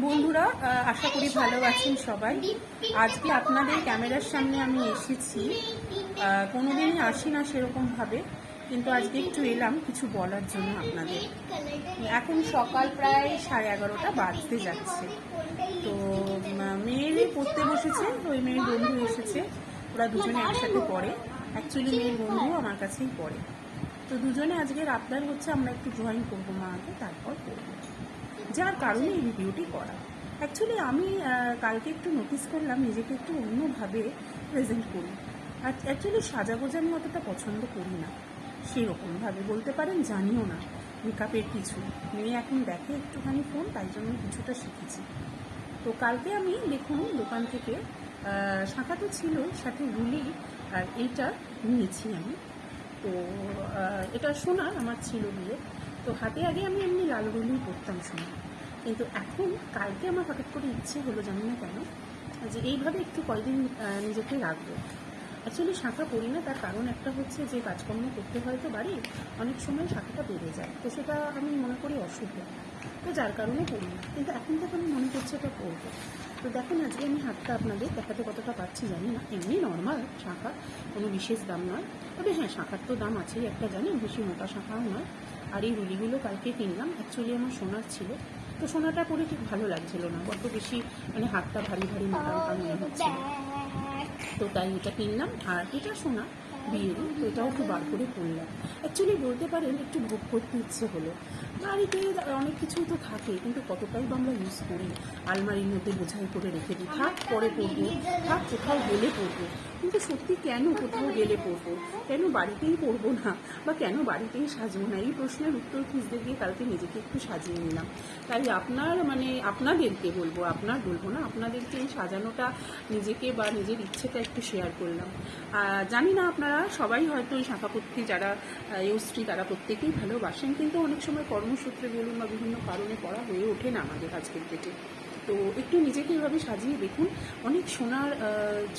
বন্ধুরা, আশা করি ভালো আছেন সবাই। আজকে আপনাদের ক্যামেরার সামনে আমি এসেছি। কোনোদিনই আসি না সেরকমভাবে, কিন্তু আজকে একটু এলাম কিছু বলার জন্য আপনাদের। এখন সকাল প্রায় 11:30 বাজতে যাচ্ছে। তো মেয়ের পড়তে বসেছে, ওই মেয়ের বন্ধু এসেছে, ওরা দুজনে একসাথে পড়ে। অ্যাকচুয়ালি মেয়ের বন্ধু আমার কাছেই পড়ে। তো দুজনে আজকের আবদার হচ্ছে আমরা একটু ড্রয়িং করবো মা আগে, তারপর করবো, যার কারণে এই ভিডিওটি করা। অ্যাকচুয়ালি আমি কালকে একটু নোটিস করলাম নিজেকে একটু অন্যভাবে প্রেজেন্ট করি। আর অ্যাকচুয়ালি সাজাগোজা আমি অতটা পছন্দ করি না, সেরকমভাবে বলতে পারেন, জানিও না মেকআপের কিছু। মেয়ে এখন দেখে একটুখানি ফোন, তাই জন্য কিছুটা শিখেছি। তো কালকে আমি দেখুন দোকান থেকে শাঁখা তো ছিল, সাথে রুলি আর এইটা নিয়েছি আমি। তো এটা সোনা আমার ছিল বিয়ে। তো হাতে আগে আমি এমনি লাল রুলি পরতাম সোনা, কিন্তু এখন কালকে আমার হঠাৎ করে ইচ্ছে হলো, জানি না কেন, যে এইভাবে একটু কয়েকদিন নিজেকে রাখবো। অ্যাকচুয়ালি শাঁখা পরি না, তার কারণ একটা হচ্ছে যে কাজকর্ম করতে হয় তো বাড়ি, অনেক সময় শাঁখাটা বেড়ে যায়, তো সেটা আমি মনে করি অশুভ, তো যার কারণে পরি না। কিন্তু এখন থেকে আমি মনে করছি এটা পরবো। তো দেখুন আজকে আমি হাতটা আপনাদের দেখাতে কতটা পারছি জানি না, এমনি নর্মাল শাঁখা, কোনো বিশেষ দাম নয়। তবে হ্যাঁ, শাঁখার তো দাম আছেই একটা, জানেন, বেশি মোটা শাঁখাও নয়। আর এই রুলিগুলো কালকে কিনলাম, অ্যাকচুয়ালি আমার সোনার ছিল, তো সোনাটা পরে ঠিক ভালো লাগছিল না, বড্ড বেশি মানে হাতটা ভারী ভারী মোটা মোটা মনে হচ্ছিল। তো তাই এটা কিনলাম। আর এটা সোনা বিয়েরই, তো এটাও একটু বার করে পড়লাম। অ্যাকচুয়ালি বলতে পারেন একটু ভোগ করতে ইচ্ছে হলো। বাড়িতে অনেক কিছুই তো থাকে, কিন্তু কতটাই বা আমরা ইউজ করি। আলমারির মধ্যে বোঝাই করে রেখে দিই, থাক পরে পরবো, থাক কোথাও গেলে পরবো। কিন্তু সত্যি কেন কোথাও গেলে পরবো, কেন বাড়িতেই পরবো না, বা কেন বাড়িতেই সাজবো না, এই প্রশ্নের উত্তর খুঁজতে গিয়ে কালকে নিজেকে একটু সাজিয়ে নিলাম। তাই আপনাদেরকে বলবো, বলবো না, আপনাদেরকে এই সাজানোটা নিজেকে বা নিজের ইচ্ছেটা একটু শেয়ার করলাম। জানি না আপনারা সবাই হয়তো এই শাঁখাপত্তি যারা ইউস্ট্রি তারা প্রত্যেকেই ভালোবাসেন, কিন্তু অনেক সময় কর্মসূত্রে বলুন বা বিভিন্ন কারণে পড়া হয়ে ওঠে না আমাদের আজকের ডেটে। তো একটু নিজেকে এভাবে সাজিয়ে দেখুন, অনেক সোনার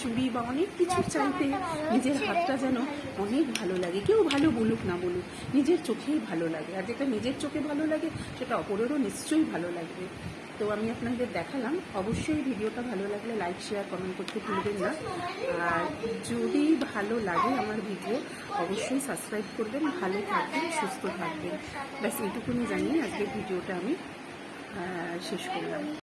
চুড়ি বা অনেক কিছু চাইতে নিজের হাতটা যেন অনেক ভালো লাগে। কেউ ভালো বলুক না বলুক, নিজের চোখেই ভালো লাগে, আর যেটা নিজের চোখে ভালো লাগে সেটা অপরেরও নিশ্চয়ই ভালো লাগবে। তো আমি আপনাদের দেখালাম। অবশ্যই ভিডিওটা ভালো লাগলে লাইক শেয়ার কমেন্ট করতে ভুলবেন না। আর যদি ভালো লাগে আমার ভিডিও, অবশ্যই সাবস্ক্রাইব করবেন। ভালো থাকবেন, সুস্থ থাকবেন, ব্যাস এইটুকুনি জানিয়ে আজকের ভিডিওটা আমি শেষ করলাম।